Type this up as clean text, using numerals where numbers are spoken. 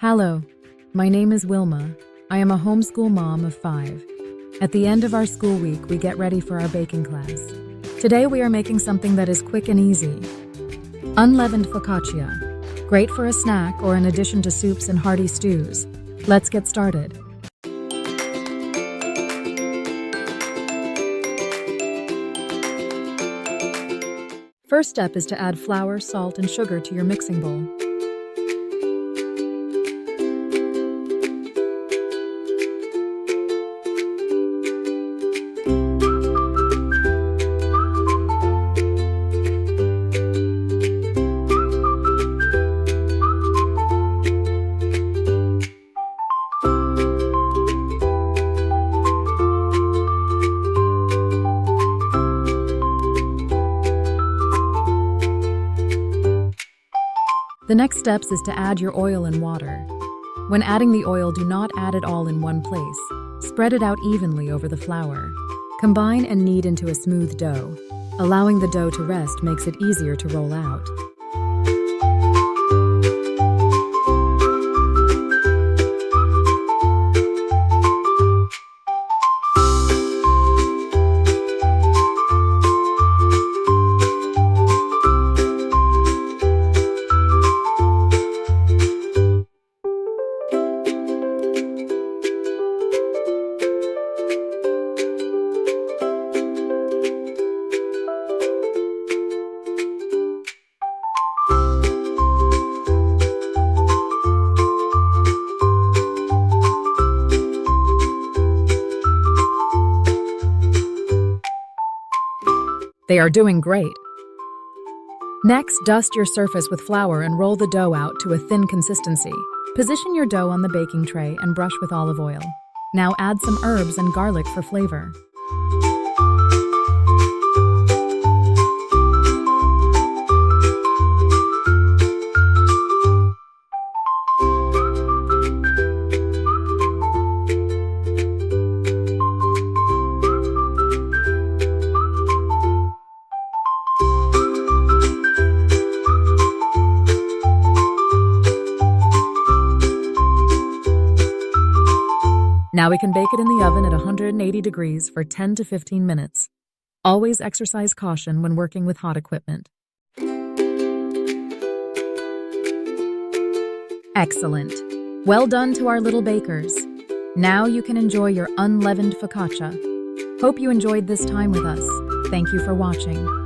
Hello, my name is Wilma. I am a homeschool mom of 5. At the end of our school week, we get ready for our baking class. Today we are making something that is quick and easy. Unleavened Focaccia. Great for a snack or in addition to soups and hearty stews. Let's get started. First step is to add flour, salt, and sugar to your mixing bowl. The next steps is to add your oil and water. When adding the oil, do not add it all in one place. Spread it out evenly over the flour. Combine and knead into a smooth dough. Allowing the dough to rest makes it easier to roll out. They are doing great. Next, dust your surface with flour and roll the dough out to a thin consistency. Position your dough on the baking tray and brush with olive oil. Now add some herbs and garlic for flavor. Now we can bake it in the oven at 180 degrees for 10 to 15 minutes. Always exercise caution when working with hot equipment. Excellent. Well done to our little bakers. Now you can enjoy your unleavened focaccia. Hope you enjoyed this time with us. Thank you for watching.